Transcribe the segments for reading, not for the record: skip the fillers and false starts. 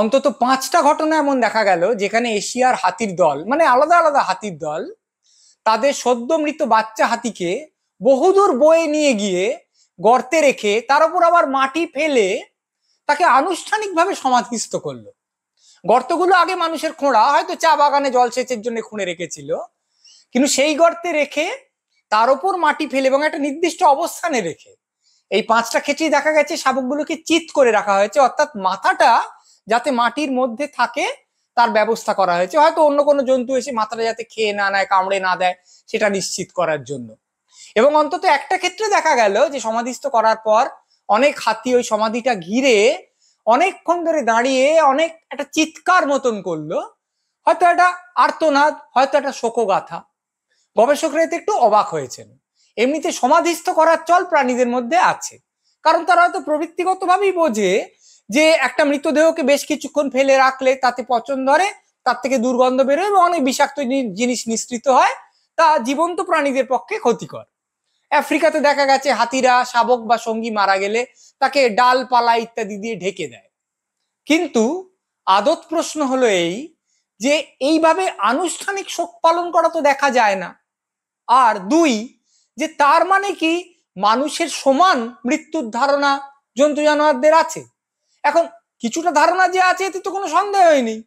অন্তত 5টা ঘটনা এমন দেখা গেল যেখানে এশিয়ার হাতির দল, মানে আলাদা আলাদা হাতির দল, তাদের সদ্য মৃত বাচ্চা হাতিকে বহুদূর বয়ে নিয়ে গিয়ে গর্তে রেখে তার উপর আবার মাটি ফেলে তাকে আনুষ্ঠানিকভাবে সমাধিস্থ করলো। গর্তগুলো আগে মানুষের খোঁড়া, হয়তো চা বাগানে জলসেচের জন্য খুঁড়ে রেখেছিল, কিন্তু সেই গর্তে রেখে তার উপর মাটি ফেলে এবং একটা নির্দিষ্ট অবস্থানে রেখে এই 5টা ক্ষেত্রেই দেখা গেছে শাবকগুলোকে চিৎ করে রাখা হয়েছে, অর্থাৎ মাথাটা যাতে মাটির মধ্যে থাকে তার ব্যবস্থা করা হয়েছে। হয়তো অন্য কোনো জন্তু এসে মাথাটা যাতে খেয়ে না নেয়, কামড়ে না দেয়, সেটা নিশ্চিত করার জন্য। এবং অন্তত একটা ক্ষেত্রে দেখা গেল যে সমাধিস্থ করার পর অনেক হাতি ওই সমাধিটা ঘিরে অনেকক্ষণ ধরে দাঁড়িয়ে অনেক একটা চিৎকার মতন করলো, হয়তো একটা আর্তনাদ, হয়তো একটা শোকগাথা। গবেষকরা এতে একটু অবাক হয়েছেন। এমনিতে সমাধিস্থ করার চল প্রাণীদের মধ্যে আছে, কারণ তারা হয়তো প্রবৃত্তিগতভাবেই বোঝে যে একটা মৃতদেহকে বেশ কিছুক্ষণ ফেলে রাখলে তাতে পচন ধরে, তার থেকে দুর্গন্ধ বেরোয় এবং অনেক বিষাক্ত জিনিস নিঃসৃত হয়, তা জীবন্ত প্রাণীদের পক্ষে ক্ষতিকর। আফ্রিকাতে দেখা গেছে হাতিরা শাবক বা সঙ্গী মারা গেলে তাকে ডালপালা ইত্যাদি দিয়ে ঢেকে দেয়। কিন্তু আদত প্রশ্ন হলো এই যে এইভাবে আনুষ্ঠানিক শোক পালন করা তো দেখা যায় না। আর দুই, যে তার মানে কি মানুষের সমান মৃত্যুর ধারণা জন্তু জানোয়ারদের আছে? এখন কিছুটা ধারণা যে আছে এতে তো কোনো সন্দেহই নেই।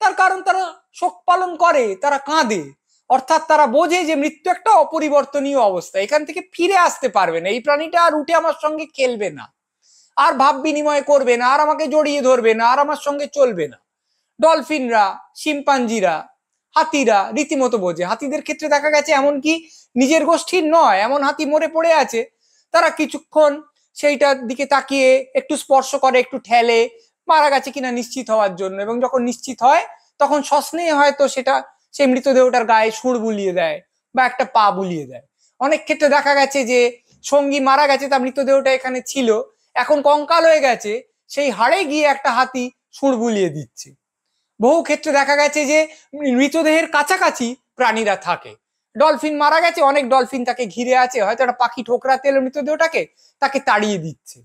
তার কারণ তারা শোক পালন করে, তারা কাঁদে, অর্থাৎ তারা বোঝে যে মৃত্যু একটা অপরিবর্তনীয় অবস্থা, এখান থেকে ফিরে আসতে পারবে না, এই প্রাণীটা আর উঠে আমার সঙ্গে খেলবে না, আর ভাব বিনিময় করবে না, আর আমাকে জড়িয়ে ধরবে না, আর আমার সঙ্গে চলবে না। ডলফিনরা, শিম্পাঞ্জিরা, হাতিরা রীতিমতো বোঝে। হাতিদের ক্ষেত্রে দেখা গেছে এমনকি নিজের গোষ্ঠীর নয়, এমন হাতি মরে পড়ে আছে, তারা কিছুক্ষণ সেইটার দিকে তাকিয়ে একটু স্পর্শ করে, একটু ঠেলে মারা গেছে কিনা নিশ্চিত হওয়ার জন্য, এবং যখন নিশ্চিত হয় তখন সস্নেহে হয়তো সেটা সেই মৃতদেহটার গায়ে সুর বুলিয়ে দেয় বা একটা পা বুলিয়ে দেয়। অনেক ক্ষেত্রে দেখা গেছে যে সঙ্গী মারা গেছে, তার মৃতদেহটা এখানে ছিল, এখন কঙ্কাল হয়ে গেছে, সেই হাড়ে গিয়ে একটা হাতি সুর বুলিয়ে দিচ্ছে। বহু ক্ষেত্রে দেখা গেছে যে মৃতদেহের কাছাকাছি প্রাণীরা থাকে। ডলফিন মারা গেছে, অনেক ডলফিন তাকে ঘিরে আছে, হয়তো একটা পাখি ঠোকরাতে এলো মৃতদেহটাকে, তাকে তাড়িয়ে দিচ্ছে।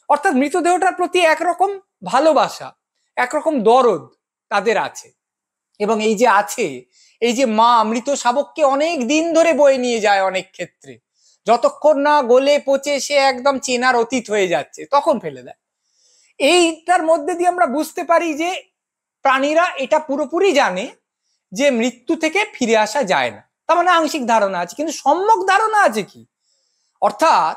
অর্থাৎ মৃতদেহটার প্রতি একরকম ভালোবাসা, একরকম দরদ তাদের আছে। এবং এই যে আছে, এই যে মা মৃত শাবককে অনেক দিন ধরে বয়ে নিয়ে যায়, অনেক ক্ষেত্রে যতক্ষণ না গলে পচে সে একদম চেনার অতীত হয়ে যাচ্ছে তখন ফেলে দেয়। এইটার মধ্যে দিয়ে আমরা বুঝতে পারি যে প্রাণীরা এটা পুরোপুরি জানে যে মৃত্যু থেকে ফিরে আসা যায় না। তার মানে আংশিক ধারণা আছে, কিন্তু সম্যক ধারণা আছে কি? অর্থাৎ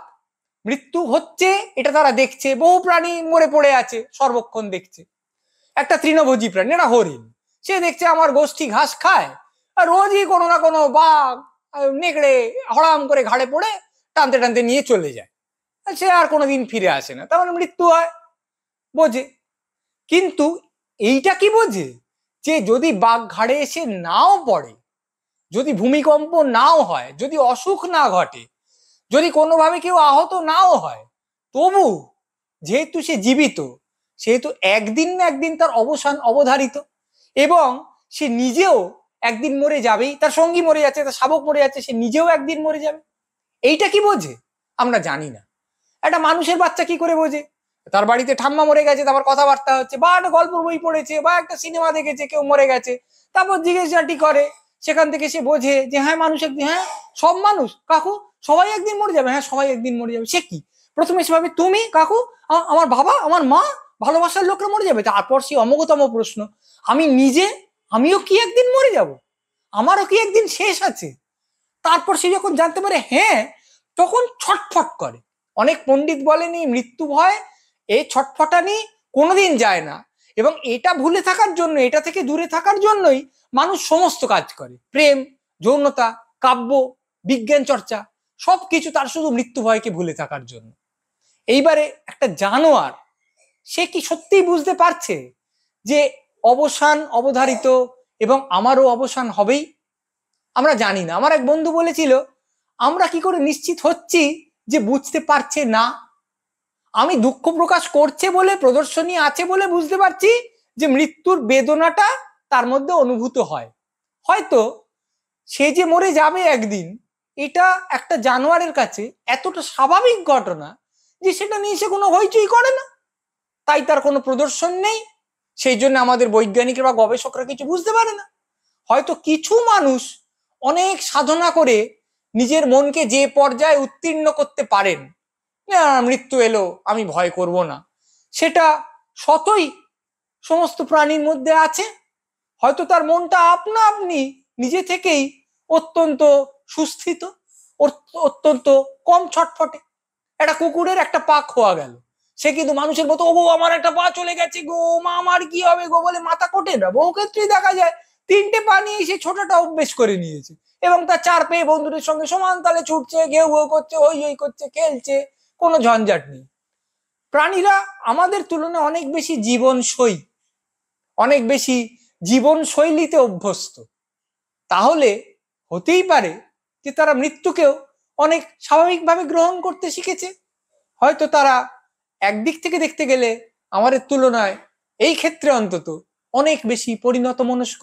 মৃত্যু হচ্ছে এটা তারা দেখছে, বহু প্রাণী মরে পড়ে আছে সর্বক্ষণ দেখছে। একটা তৃণভোজী প্রাণী, একটা হরিণ, সে দেখছে আমার গোষ্ঠী ঘাস খায়, আর রোজই কোনো না কোনো বাঘ নেকড়ে হড়াম করে ঘাড়ে পড়ে টানতে টানতে নিয়ে চলে যায়, সে আর কোনোদিন ফিরে আসে না, তার মানে মৃত্যু হয়, বোঝে। কিন্তু এইটা কি বোঝে যে যদি বাঘ ঘাড়ে এসে নাও পড়ে, যদি ভূমিকম্প নাও হয়, যদি অসুখ না ঘটে, যদি কোনোভাবে কেউ আহত নাও হয়, তবু যেহেতু সে জীবিত, সেহেতু একদিন না একদিন তার অবসান অবধারিত, এবং সে নিজেও একদিন মরে যাবেই, তার সঙ্গী মরে যাচ্ছে, তার শাবক মরে যাচ্ছে, সে নিজেও একদিন মরে যাবে। এইটা কি বোঝে আমরা জানি না। একটা মানুষের বাচ্চা কি করে বোঝে? তার বাড়িতে ঠাম্মা মরে গেছে, তারপর কথাবার্তা হচ্ছে, বা একটা গল্প বই পড়েছে, বা একটা সিনেমা দেখেছে কেউ মরে গেছে, তারপর জিজ্ঞেসাটি করে, সেখান থেকে সে বোঝে যে হ্যাঁ মানুষ একদিন, হ্যাঁ সব মানুষ কাকু সবাই একদিন মরে যাবে, হ্যাঁ সবাই একদিন মরে যাবে। সে কি প্রথমে সে ভাবে তুমি কাকু, আমার বাবা, আমার মা, ভালোবাসার লোকরা মরে যাবে, তারপর সে অমোঘতম প্রশ্ন, আমি নিজে, আমিও কি একদিন মরে যাব? আমারও কি একদিন শেষ আছে? তারপর সে যখন জানতে পারে হ্যাঁ, তখন ছটফট করে। অনেক পণ্ডিত বলেনি মৃত্যু ভয়, এই ছটফটানি কোনোদিন যায় না, এবং এটা ভুলে থাকার জন্য, এটা থেকে দূরে থাকার জন্যই মানুষ সমস্ত কাজ করে, প্রেম, যৌনতা, কাব্য, বিজ্ঞান চর্চা, সবকিছু তার শুধু মৃত্যু ভয়কে ভুলে থাকার জন্য। এইবারে একটা জানোয়ার, সে কি সত্যিই বুঝতে পারছে যে অবসান অবধারিত এবং আমারও অবসান হবেই? আমরা জানি না। আমার এক বন্ধু বলেছিল, আমরা কি করে নিশ্চিত হচ্ছি যে বুঝতে পারছে না? আমি দুঃখ প্রকাশ করছে বলে, প্রদর্শনী আছে বলে বুঝতে পারছি যে মৃত্যুর বেদনাটা তার মধ্যে অনুভূত হয়। হয়তো সে যে মরে যাবে একদিন, এটা একটা জানোয়ারের কাছে এতটা স্বাভাবিক ঘটনা যে সেটা নিয়ে সে কোনো হইচই করে না, তাই তার কোনো প্রদর্শন নেই, সেই জন্য আমাদের বৈজ্ঞানিকরা বা গবেষকরা কিছু বুঝতে পারে না। হয়তো কিছু মানুষ অনেক সাধনা করে নিজের মনকে যে পর্যায়ে উত্তীর্ণ করতে পারেন, মৃত্যু এলো আমি ভয় করব না, সেটা শতই সমস্ত প্রাণীর মধ্যে আছে। হয়তো তার মনটা আপনা আপনি নিজে থেকেই অত্যন্ত সুস্থিত, অত্যন্ত কম ছটফটে। একটা কুকুরের একটা পা খোয়া গেল, সে কিন্তু মানুষের মতো ও গো আমার একটা পা চলে গেছে গো, মা আমার কি হবে গো বলে মাথা কোটে না। বহু ক্ষেত্রেই দেখা যায় 3টে পা নিয়ে সে ছোটটা অভ্যেস করে নিয়েছে এবং তার 4 পেয়ে বন্ধুদের সঙ্গে সমান তালে ছুটছে, ঘেউ ঘেউ করছে, হই হই করছে, খেলছে, কোনো ঝঞ্ঝাট নেই। প্রাণীরা আমাদের তুলনায় অনেক বেশি জীবনসই, অনেক বেশি জীবনশৈলীতে অভ্যস্ত। তাহলে হতেই পারে যে তারা মৃত্যুকেও অনেক স্বাভাবিকভাবে গ্রহণ করতে শিখেছে। হয়তো তারা একদিক থেকে দেখতে গেলে আমাদের তুলনায় এই ক্ষেত্রে অন্তত অনেক বেশি পরিণত মনস্ক।